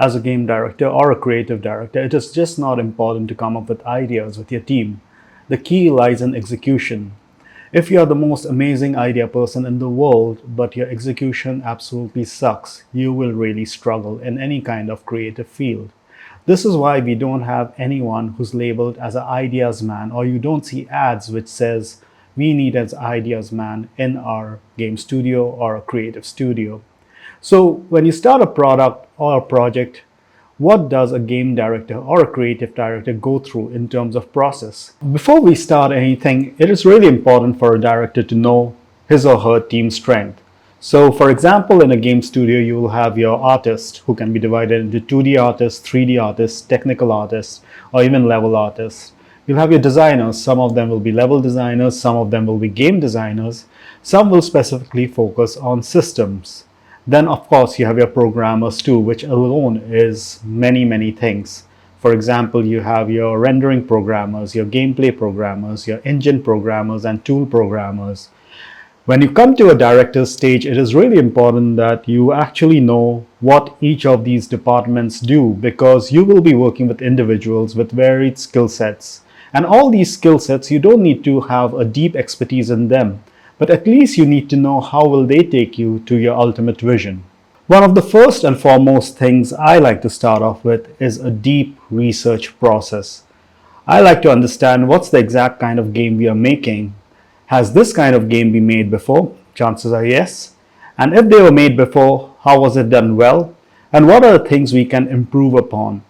As a game director or a creative director, it is just not important to come up with ideas with your team. The key lies in execution. If you are the most amazing idea person in the world, but your execution absolutely sucks, you will really struggle in any kind of creative field. This is why we don't have anyone who's labeled as an ideas man, or you don't see ads which says we need an ideas man in our game studio or a creative studio. So when you start a product or a project, what does a game director or a creative director go through in terms of process? Before we start anything, it is really important for a director to know his or her team's strength. So for example, in a game studio, you will have your artist who can be divided into 2D artists, 3D artists, technical artists, or even level artists. You'll have your designers. Some of them will be level designers, some of them will be game designers, some will specifically focus on systems. Then of course you have your programmers too, which alone is many things. For example, you have your rendering programmers, your gameplay programmers, your engine programmers, and tool programmers. When you come to a director's stage, it is really important that you actually know what each of these departments do, because you will be working with individuals with varied skill sets. And all these skill sets, you don't need to have a deep expertise in them, but at least you need to know how will they take you to your ultimate vision. One of the first and foremost things I like to start off with is a deep research process. I like to understand what's the exact kind of game we are making. Has this kind of game been made before? Chances are yes. And if they were made before, how was it done well? And what are the things we can improve upon?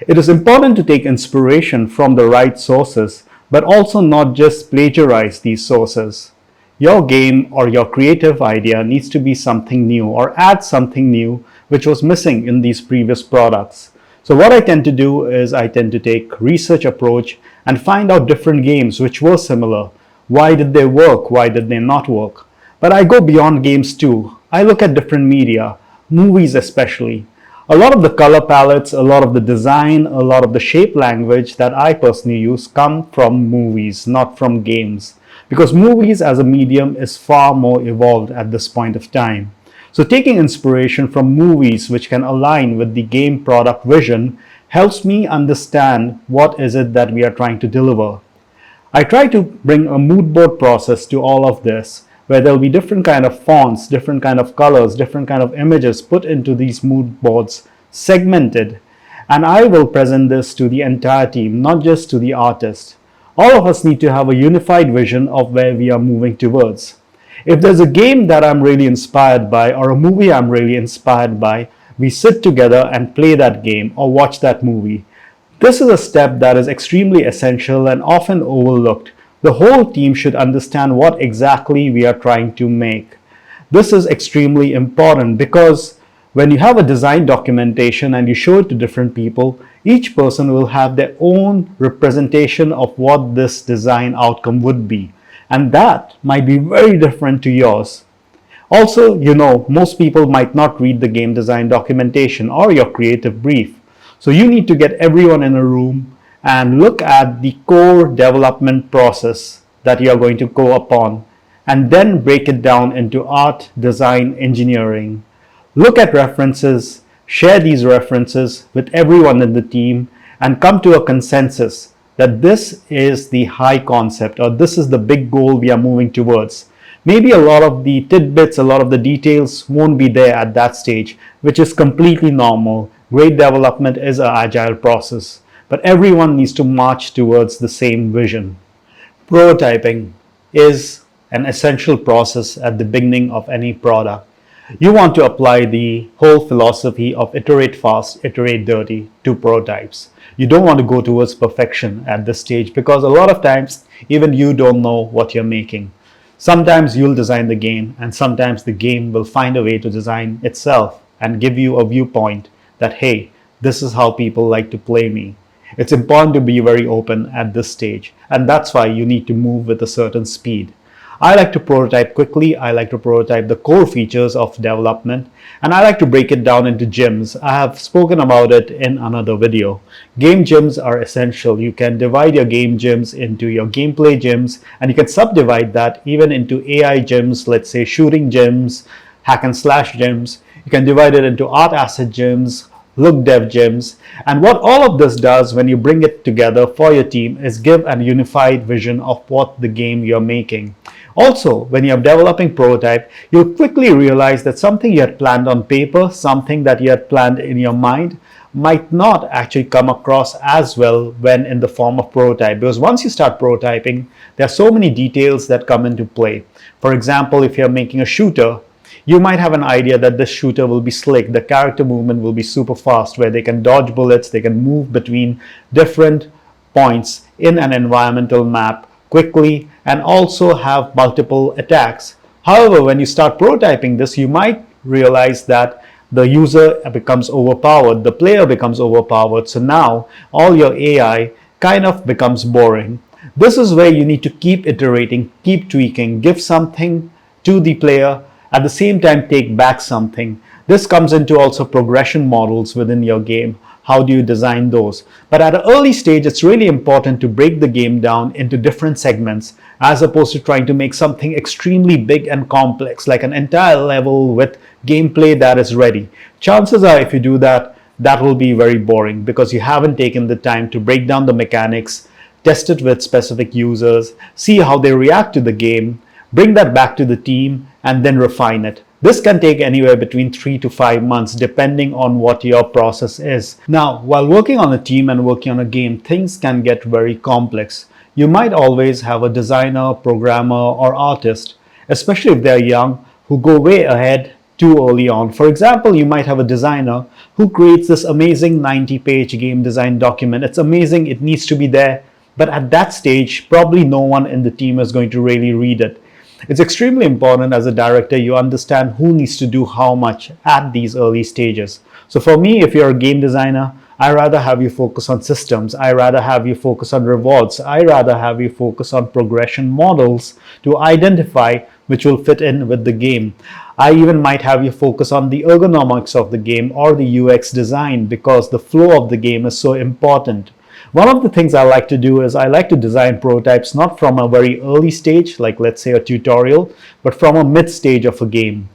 It is important to take inspiration from the right sources, but also not just plagiarize these sources. Your game or your creative idea needs to be something new or add something new which was missing in these previous products. So what I tend to do is I tend to take research approach and find out different games which were similar. Why did they work? Why did they not work? But I go beyond games too. I look at different media, movies especially. A lot of the color palettes, a lot of the design, a lot of the shape language that I personally use come from movies, not from games. Because movies as a medium is far more evolved at this point of time. So taking inspiration from movies which can align with the game product vision helps me understand what is it that we are trying to deliver. I try to bring a mood board process to all of this, where there'll be different kind of fonts, different kind of colors, different kind of images put into these mood boards, segmented. And I will present this to the entire team, not just to the artist. All of us need to have a unified vision of where we are moving towards. If there's a game that I'm really inspired by or a movie I'm really inspired by, we sit together and play that game or watch that movie. This is a step that is extremely essential and often overlooked. The whole team should understand what exactly we are trying to make. This is extremely important because when you have a design documentation and you show it to different people, each person will have their own representation of what this design outcome would be. And that might be very different to yours. Also, most people might not read the game design documentation or your creative brief. So you need to get everyone in a room and look at the core development process that you are going to go upon, and then break it down into art, design, engineering. Look at references, share these references with everyone in the team, and come to a consensus that this is the high concept or this is the big goal we are moving towards. Maybe a lot of the tidbits, a lot of the details won't be there at that stage, which is completely normal. Great development is an agile process, but everyone needs to march towards the same vision. Prototyping is an essential process at the beginning of any product. You want to apply the whole philosophy of iterate fast, iterate dirty to prototypes. You don't want to go towards perfection at this stage because a lot of times even you don't know what you're making. Sometimes you'll design the game and sometimes the game will find a way to design itself and give you a viewpoint that, hey, this is how people like to play me. It's important to be very open at this stage, and that's why you need to move with a certain speed. I like to prototype quickly. I like to prototype the core features of development, and I like to break it down into gyms. I have spoken about it in another video. Game gyms are essential. You can divide your game gyms into your gameplay gyms, and you can subdivide that even into AI gyms, let's say shooting gyms, hack and slash gyms. You can divide it into art asset gyms, look dev gyms. And what all of this does when you bring it together for your team is give a unified vision of what the game you're making. Also, when you're developing prototype, you'll quickly realize that something you had planned on paper, something that you had planned in your mind, might not actually come across as well when in the form of prototype, because once you start prototyping, there are so many details that come into play. For example, if you're making a shooter, you might have an idea that this shooter will be slick, the character movement will be super fast, where they can dodge bullets, they can move between different points in an environmental map quickly, and also have multiple attacks. However, when you start prototyping this, you might realize that the user becomes overpowered, the player becomes overpowered, so now all your AI kind of becomes boring. This is where you need to keep iterating, keep tweaking, give something to the player, at the same time take back something. This comes into also progression models within your game. How do you design those? But at an early stage, it's really important to break the game down into different segments as opposed to trying to make something extremely big and complex, like an entire level with gameplay that is ready. Chances are, if you do that, that will be very boring because you haven't taken the time to break down the mechanics, test it with specific users, see how they react to the game, bring that back to the team, and then refine it. This can take anywhere between 3 to 5 months depending on what your process is. Now, while working on a team and working on a game, things can get very complex. You might always have a designer, programmer, or artist, especially if they're young, who go way ahead too early on. For example, you might have a designer who creates this amazing 90-page game design document. It's amazing, it needs to be there, but at that stage, probably no one in the team is going to really read it. It's extremely important as a director you understand who needs to do how much at these early stages. So for me, if you're a game designer, I rather have you focus on systems. I rather have you focus on rewards. I rather have you focus on progression models to identify which will fit in with the game. I even might have you focus on the ergonomics of the game or the UX design because the flow of the game is so important. One of the things I like to do is I like to design prototypes not from a very early stage, like let's say a tutorial, but from a mid stage of a game.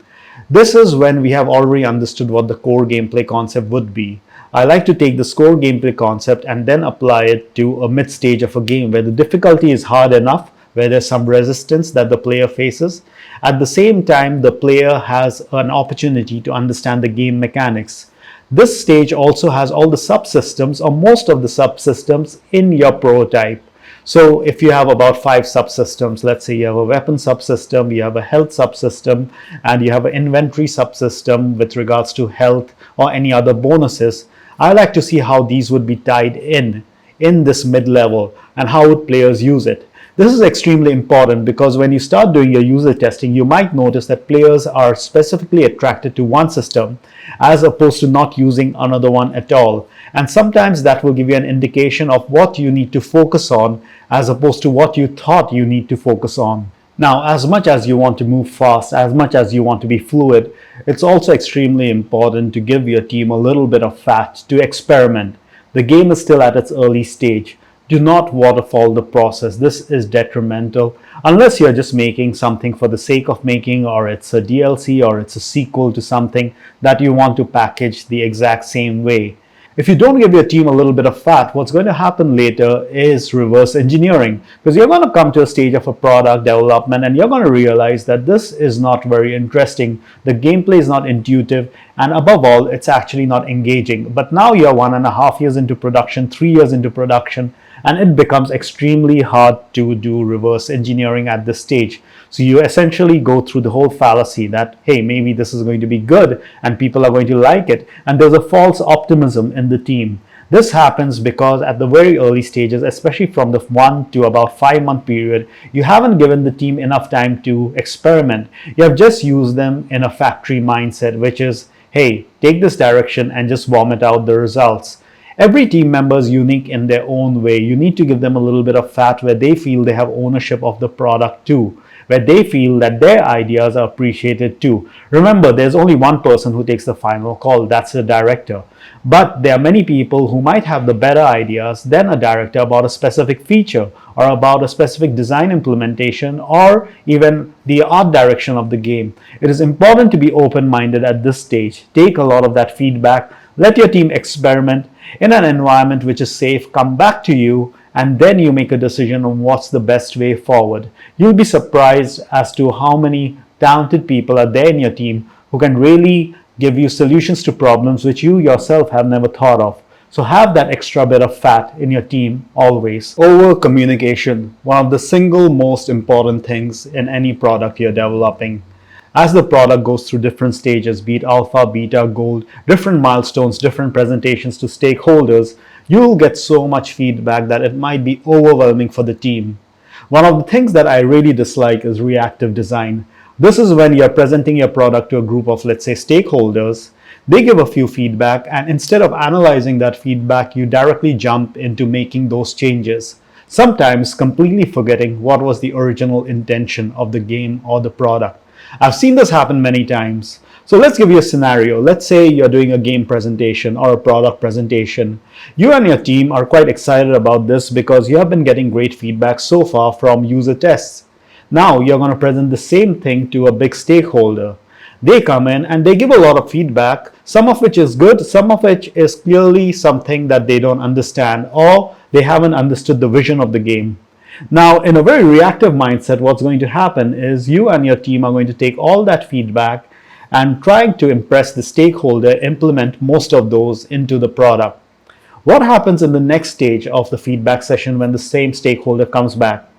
This is when we have already understood what the core gameplay concept would be. I like to take the core gameplay concept and then apply it to a mid stage of a game where the difficulty is hard enough, where there's some resistance that the player faces. At the same time, the player has an opportunity to understand the game mechanics. This stage also has all the subsystems or most of the subsystems in your prototype. So if you have about 5 subsystems, let's say you have a weapon subsystem, you have a health subsystem, and you have an inventory subsystem with regards to health or any other bonuses, I like to see how these would be tied in this mid-level and how would players use it. This is extremely important because when you start doing your user testing, you might notice that players are specifically attracted to one system as opposed to not using another one at all. And sometimes that will give you an indication of what you need to focus on as opposed to what you thought you need to focus on. Now, as much as you want to move fast, as much as you want to be fluid, it's also extremely important to give your team a little bit of fat to experiment. The game is still at its early stage. Do not waterfall the process. This is detrimental unless you're just making something for the sake of making, or it's a DLC or it's a sequel to something that you want to package the exact same way. If you don't give your team a little bit of fat, what's going to happen later is reverse engineering, because you're going to come to a stage of a product development and you're going to realize that this is not very interesting, the gameplay is not intuitive, and above all, it's actually not engaging. But now you're 1.5 years into production, 3 years into production, and it becomes extremely hard to do reverse engineering at this stage. So you essentially go through the whole fallacy that, hey, maybe this is going to be good and people are going to like it, and there's a false optimism in the team. This happens because at the very early stages, especially from the 1 to about 5 month period, you haven't given the team enough time to experiment. You have just used them in a factory mindset, which is, hey, take this direction and just vomit out the results. Every team member is unique in their own way. You need to give them a little bit of fat where they feel they have ownership of the product too, where they feel that their ideas are appreciated too. Remember, there's only one person who takes the final call, that's the director. But there are many people who might have the better ideas than a director about a specific feature or about a specific design implementation or even the art direction of the game. It is important to be open-minded at this stage. Take a lot of that feedback. Let your team experiment in an environment which is safe, come back to you, and then you make a decision on what's the best way forward. You'll be surprised as to how many talented people are there in your team who can really give you solutions to problems which you yourself have never thought of. So have that extra bit of fat in your team always. Over communication, one of the single most important things in any product you're developing. As the product goes through different stages, be it alpha, beta, gold, different milestones, different presentations to stakeholders, you'll get so much feedback that it might be overwhelming for the team. One of the things that I really dislike is reactive design. This is when you're presenting your product to a group of, let's say, stakeholders. They give a few feedback, and instead of analyzing that feedback, you directly jump into making those changes, sometimes completely forgetting what was the original intention of the game or the product. I've seen this happen many times. So let's give you a scenario. Let's say you're doing a game presentation or a product presentation. You and your team are quite excited about this because you have been getting great feedback so far from user tests. Now you're going to present the same thing to a big stakeholder. They come in and they give a lot of feedback, some of which is good, some of which is clearly something that they don't understand or they haven't understood the vision of the game. Now, in a very reactive mindset, what's going to happen is you and your team are going to take all that feedback and trying to impress the stakeholder, implement most of those into the product. What happens in the next stage of the feedback session when the same stakeholder comes back?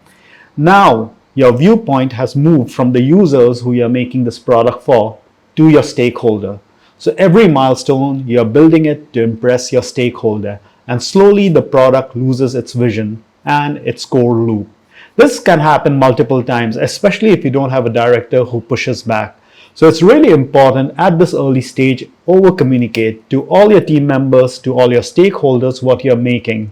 Now, your viewpoint has moved from the users who you're making this product for to your stakeholder. So every milestone, you're building it to impress your stakeholder, and slowly the product loses its vision and its core loop. This can happen multiple times, especially if you don't have a director who pushes back. So it's really important at this early stage, over communicate to all your team members, to all your stakeholders what you're making.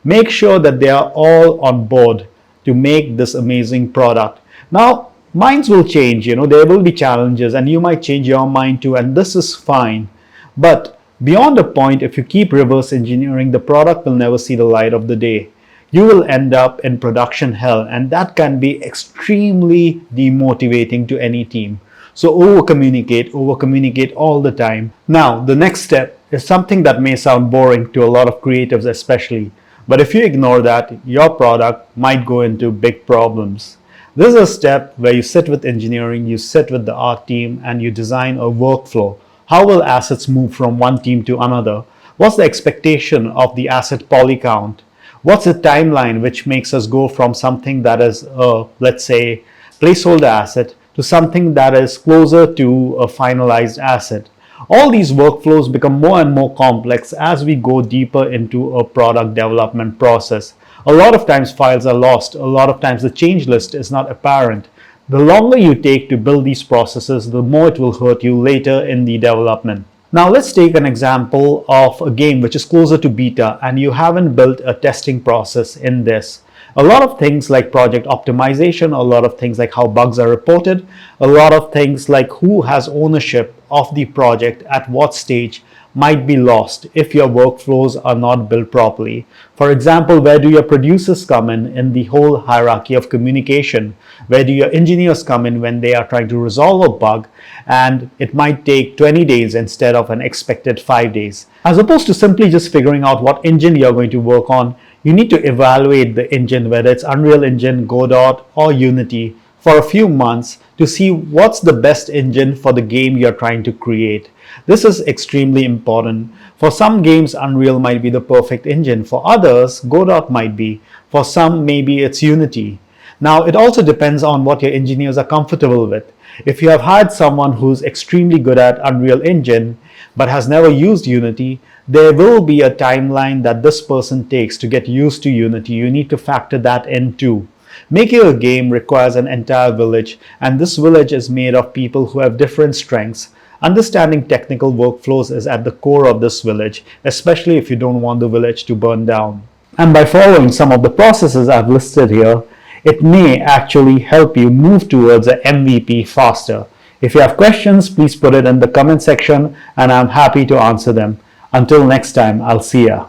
Make sure that they are all on board to make this amazing product. Now, minds will change, there will be challenges and you might change your mind too, and this is fine. But beyond a point, if you keep reverse engineering, the product will never see the light of the day. You will end up in production hell, and that can be extremely demotivating to any team. So over communicate all the time. Now, the next step is something that may sound boring to a lot of creatives especially, but if you ignore that, your product might go into big problems. This is a step where you sit with engineering, you sit with the art team, and you design a workflow. How will assets move from one team to another? What's the expectation of the asset poly count? What's the timeline which makes us go from something that is a, let's say, placeholder asset to something that is closer to a finalized asset? All these workflows become more and more complex as we go deeper into a product development process. A lot of times files are lost. A lot of times the change list is not apparent. The longer you take to build these processes, the more it will hurt you later in the development. Now let's take an example of a game which is closer to beta and you haven't built a testing process in this. A lot of things like project optimization, a lot of things like how bugs are reported, a lot of things like who has ownership of the project at what stage might be lost if your workflows are not built properly. For example, where do your producers come in the whole hierarchy of communication? Where do your engineers come in when they are trying to resolve a bug and it might take 20 days instead of an expected 5 days? As opposed to simply just figuring out what engine you're going to work on, you need to evaluate the engine, whether it's Unreal Engine, Godot, or Unity, for a few months to see what's the best engine for the game you're trying to create. This is extremely important. For some games, Unreal might be the perfect engine. For others, Godot might be. For some, maybe it's Unity. Now, it also depends on what your engineers are comfortable with. If you have hired someone who's extremely good at Unreal Engine but has never used Unity, there will be a timeline that this person takes to get used to Unity. You need to factor that in too. Making a game requires an entire village, and this village is made of people who have different strengths. Understanding technical workflows is at the core of this village, especially if you don't want the village to burn down. And by following some of the processes I've listed here, it may actually help you move towards an MVP faster. If you have questions, please put it in the comment section and I'm happy to answer them. Until next time, I'll see ya.